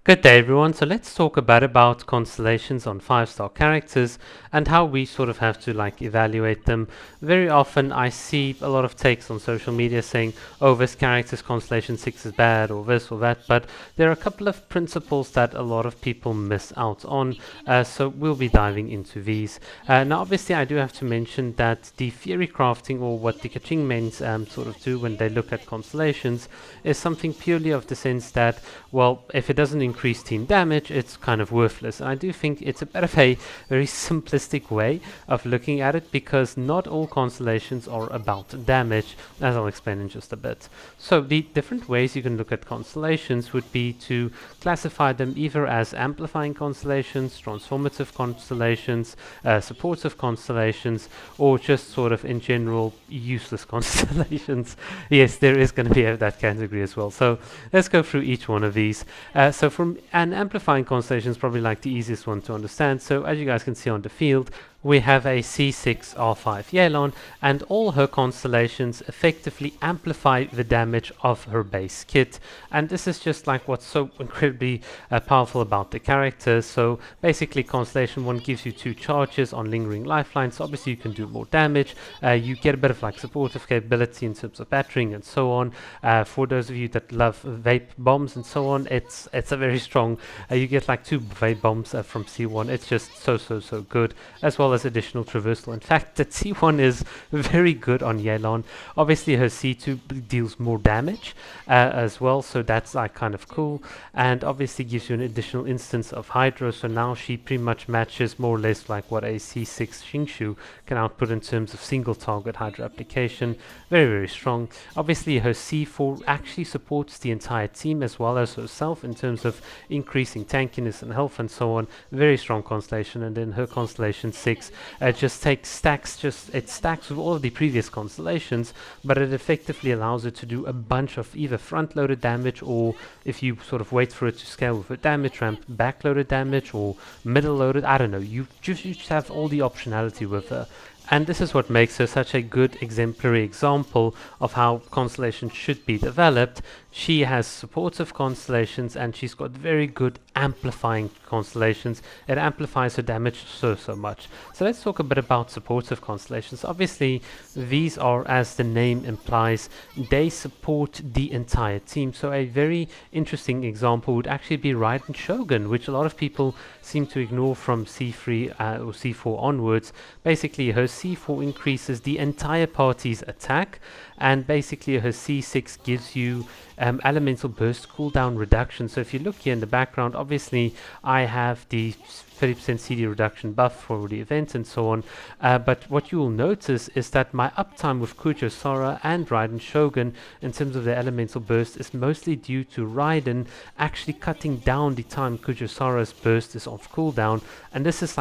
Good day everyone, so let's talk about constellations on 5-star characters and how we sort of have to evaluate them. Very often I see a lot of takes on social media saying, oh, this character's constellation 6 is bad or this or that, but there are a couple of principles that a lot of people miss out on, so we'll be diving into these. Now obviously I do have to mention that the theory crafting, or what the Kaching men sort of do when they look at constellations, is something purely of the sense that, well, if it doesn't increase team damage, it's kind of worthless. And I do think it's a bit of a very simplistic way of looking at it, because not all constellations are about damage, as I'll explain in just a bit. So the different ways you can look at constellations would be to classify them either as amplifying constellations, transformative constellations, supportive constellations, or just sort of in general useless constellations. Yes, there is going to be that category as well. So let's go through each one of these. So from an amplifying constellation is probably the easiest one to understand. So as you guys can see on the field, we have a C6 R5 Yelan, and all her constellations effectively amplify the damage of her base kit. And this is just what's so incredibly powerful about the character. So basically Constellation 1 gives you 2 charges on Lingering Lifeline, so obviously you can do more damage. You get a bit of supportive capability in terms of battering and so on. For those of you that love vape bombs and so on, it's a very strong, you get 2 vape bombs from C1. It's just so good, as well as additional traversal. In fact, that C1 is very good on Yelan. Obviously her C2 deals more damage as well, so that's kind of cool, and obviously gives you an additional instance of Hydro, so now she pretty much matches more or less what a C6 Xingshu can output in terms of single target Hydro application. Very strong. Obviously her C4 actually supports the entire team as well as herself in terms of increasing tankiness and health and so on. Very strong constellation. And then her constellation 6 just stacks with all of the previous constellations, but it effectively allows it to do a bunch of either front-loaded damage, or if you sort of wait for it to scale with a damage ramp, back-loaded damage, or middle-loaded. I don't know. You just have all the optionality with her. And this is what makes her such a good exemplary example of how constellations should be developed. She has supportive constellations, and she's got very good amplifying constellations. It amplifies her damage so much. So let's talk a bit about supportive constellations. Obviously, these are, as the name implies, they support the entire team. So a very interesting example would actually be Raiden Shogun, which a lot of people seem to ignore from C3 or C4 onwards. Basically, her C4 increases the entire party's attack, and basically her C6 gives you elemental burst cooldown reduction. So if you look here in the background, obviously I have the 30% CD reduction buff for the event and so on, but what you will notice is that my uptime with Kujo Sora and Raiden Shogun in terms of their elemental burst is mostly due to Raiden actually cutting down the time Kujo Sora's burst is off cooldown, and this is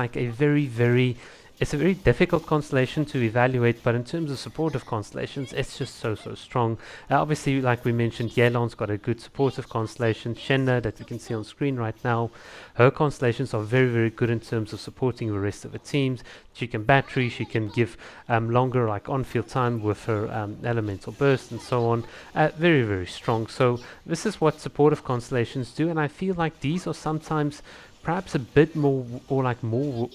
it's a very difficult constellation to evaluate, but in terms of supportive constellations, it's just so strong. Obviously, like we mentioned, Yelan's got a good supportive constellation. Shenna, that we can see on screen right now, her constellations are very good in terms of supporting the rest of the teams. She can battery, she can give longer on-field time with her elemental burst and so on. Very strong. So this is what supportive constellations do, and I feel like these are sometimes perhaps a bit more, or more,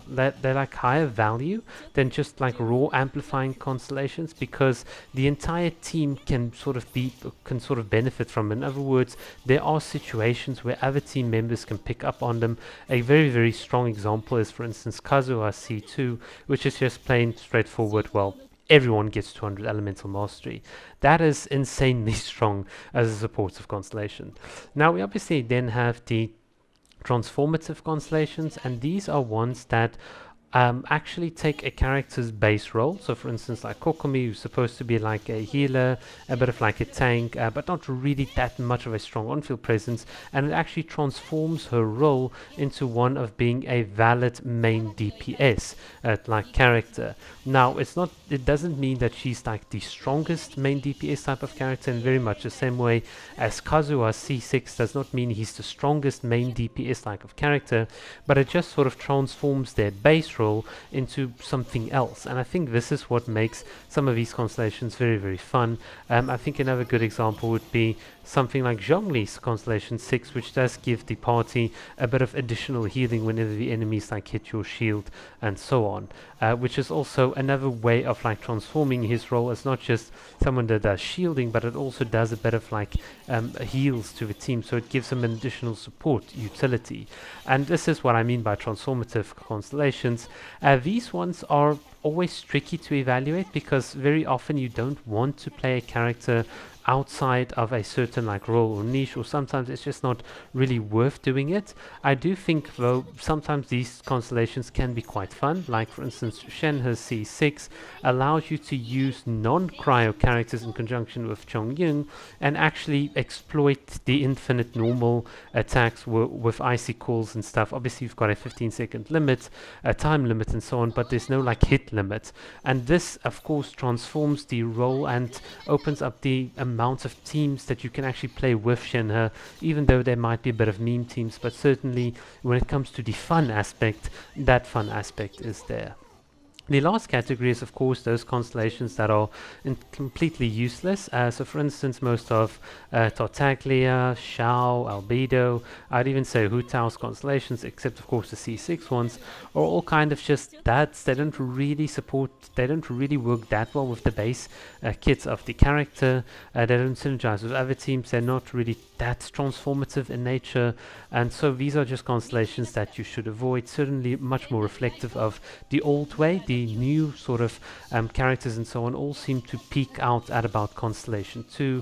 they're higher value than just raw amplifying constellations, because the entire team can sort of benefit from it. In other words, there are situations where other team members can pick up on them. A very strong example is, for instance, Kazuha C2, which is just plain straightforward, well, everyone gets 200 elemental mastery. That is insanely strong as a supportive constellation. Now we obviously then have the transformative constellations, and these are ones that actually take a character's base role. So for instance, Kokomi, who's supposed to be a healer, a bit of a tank, but not really that much of a strong on-field presence, and it actually transforms her role into one of being a valid main DPS character. Now it doesn't mean that she's the strongest main DPS type of character, in very much the same way as Kazuha C6 does not mean he's the strongest main DPS type of character, but it just sort of transforms their base role into something else. And I think this is what makes some of these constellations very, very fun. I think another good example would be something like Zhongli's Constellation 6, which does give the party a bit of additional healing whenever the enemies like hit your shield and so on, which is also another way of like transforming his role as not just someone that does shielding, but it also does a bit of like heals to the team, so it gives them an additional support utility. And this is what I mean by transformative constellations. These ones are always tricky to evaluate because very often you don't want to play a character outside of a certain like role or niche, or sometimes it's just not really worth doing it. I do think though sometimes these constellations can be quite fun, like for instance Shenhe C6 allows you to use non-cryo characters in conjunction with Chongyun and actually exploit the infinite normal attacks with icy calls and stuff. Obviously you've got a 15-second limit, a time limit and so on, but there's no like hit limit, and this of course transforms the role and opens up the amount of teams that you can actually play with Shenhe, even though there might be a bit of meme teams, but certainly when it comes to the fun aspect, that fun aspect is there. The last category is, of course, those constellations that are completely useless. So, for instance, most of Tartaglia, Shao, Albedo, I'd even say Hu Tao's constellations, except, of course, the C6 ones, are all kind of just duds. They don't really support, they don't really work that well with the base kits of the character. They don't synergize with other teams. They're not really that transformative in nature. And so these are just constellations that you should avoid. Certainly much more reflective of the old way. The new sort of characters and so on all seem to peak out at about Constellation 2,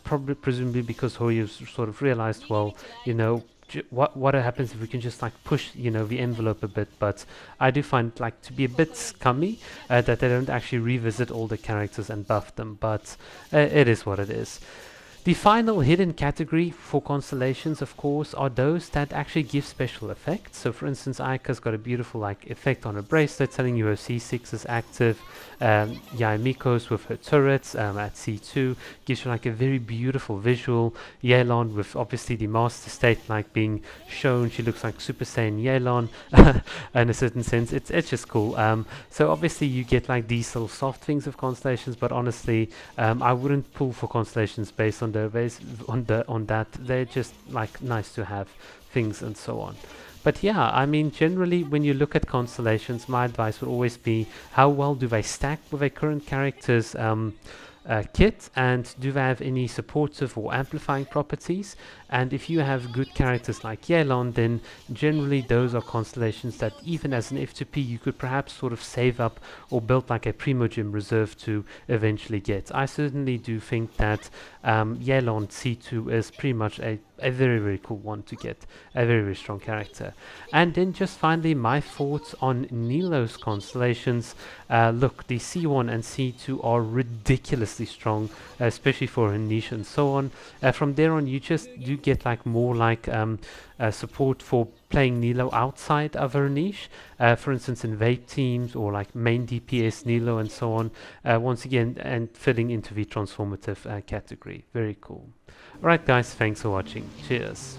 probably presumably because Hoyo's sort of realized, well, you know, what happens if we can just like push, you know, the envelope a bit. But I do find like to be a bit scummy that they don't actually revisit all the characters and buff them, but it is what it is. The final hidden category for constellations, of course, are those that actually give special effects. So, for instance, Ayaka's got a beautiful like effect on her bracelet telling you her C6 is active. Yaemiko's with her turrets at C2 gives you like a very beautiful visual. Yelan with obviously the Master State like being shown. She looks like Super Saiyan Yelan in a certain sense. It's just cool. So obviously you get like these little soft things of constellations, but honestly, I wouldn't pull for constellations based on that. They're just like nice to have things and so on. But yeah, I mean, generally when you look at constellations, my advice would always be how well do they stack with a current character's kit, and do they have any supportive or amplifying properties. And if you have good characters like Yelan, then generally those are constellations that even as an F2P you could perhaps sort of save up or build like a Primogem reserve to eventually get. I certainly do think that Yelan C2 is pretty much a very, very cool one to get, a very, very strong character. And then just finally my thoughts on Nilo's constellations. Look, the C1 and C2 are ridiculously strong, especially for a niche and so on. From there on you just do get like more like support for playing Nilo outside of her niche, for instance in vape teams or like main DPS Nilo and so on, once again, and fitting into the transformative category. Very cool. Alright guys, thanks for watching. Cheers.